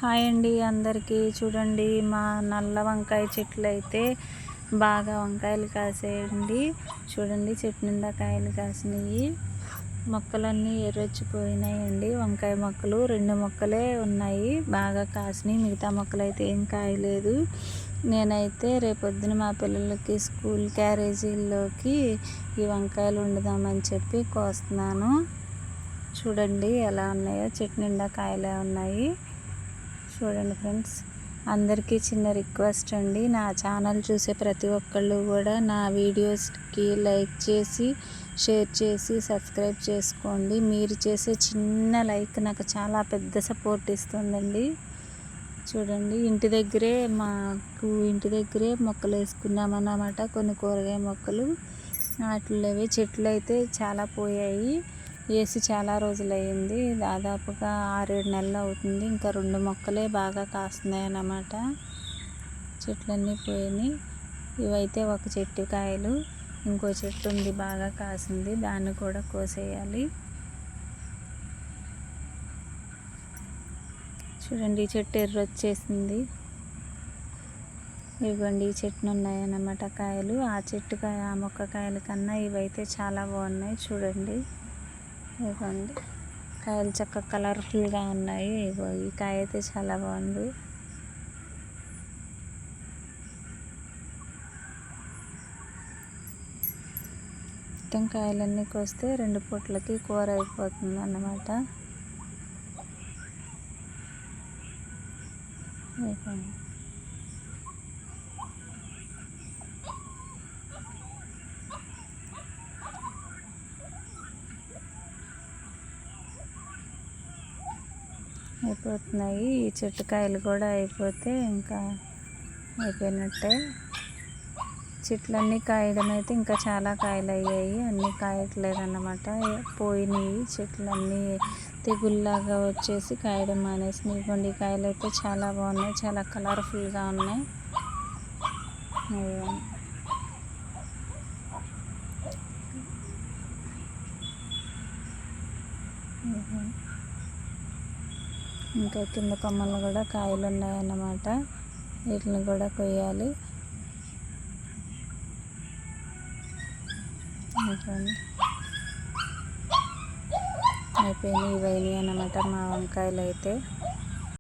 Hi అండి అందరికీ. చూడండి మా నల్ల వంకాయ చెట్లు అయితే బాగా వంకాయలు కాసాయండి. చూడండి చెట్టు నిండా కాయలు కాసినాయి. మొక్కలన్నీ ఎర్రొచ్చిపోయినాయండి. వంకాయ మొక్కలు 2 మొక్కలే ఉన్నాయి, బాగా కాసినాయి. మిగతా మొక్కలు అయితే ఏం కాయలేదు. నేనైతే రేపొద్దున మా పిల్లలకి స్కూల్ క్యారేజీల్లోకి ఈ వంకాయలు వండుదామని చెప్పి కోస్తున్నాను. చూడండి ఎలా ఉన్నాయో, చెట్టు నిండా కాయలే ఉన్నాయి. చూడండి ఫ్రెండ్స్, అందరికీ చిన్న రిక్వెస్ట్ అండి, నా ఛానల్ చూసే ప్రతి ఒక్కళ్ళు కూడా నా వీడియోస్కి లైక్ చేసి, షేర్ చేసి, సబ్స్క్రైబ్ చేసుకోండి. మీరు చేసే చిన్న లైక్ నాకు చాలా పెద్ద సపోర్ట్ ఇస్తుందండి. చూడండి ఇంటి దగ్గరే మొక్కలు వేసుకున్నామన్నమాట. కొన్ని కూరగాయ మొక్కలు వాటిలోవి చెట్లు అయితే చాలా పోయాయి. వేసి చాలా రోజులయ్యింది, దాదాపుగా 6-7 నెలలు అవుతుంది. ఇంకా 2 మొక్కలే బాగా కాస్తున్నాయి అన్నమాట. చెట్లన్నీ పోయినాయి. ఇవైతే ఒక చెట్టు కాయలు, ఇంకో చెట్టు ఉంది బాగా కాసింది, దాన్ని కూడా కోసేయాలి. చూడండి ఈ చెట్టు ఎర్రొచ్చేసింది. ఇవ్వండి ఈ చెట్టును ఉన్నాయన్నమాట కాయలు. ఆ మొక్క కాయల కన్నా ఇవైతే చాలా బాగున్నాయి. చూడండి ఇవ్వండి కాయలు చక్కగా కలర్ఫుల్గా ఉన్నాయి. ఇగో ఈ కాయ అయితే చాలా బాగుంది. మొత్తం కాయలన్నీ కోస్తే 2 పూటలకి కూర అయిపోతుంది అన్నమాట. అయిపోతున్నాయి. ఈ చెట్టు కాయలు కూడా అయిపోతే ఇంకా అయిపోయినట్టే. చెట్లన్నీ కాయడం అయితే ఇంకా చాలా కాయలు అయ్యాయి, అన్నీ కాయట్లేదన్నమాట. పోయినాయి చెట్లన్నీ, తెగుల్లాగా వచ్చేసి కాయడం మానేసినాయి. ఇవ్వండి కాయలు అయితే చాలా బాగున్నాయి, చాలా కలర్ఫుల్గా ఉన్నాయి. ఇంకా కింద కొమ్మలు కూడా కాయలు ఉన్నాయన్నమాట. వీటిని కూడా కొయ్యాలి. అయిపోయినాయి, ఇవైనాయి అన్నమాట మా వంకాయలు అయితే.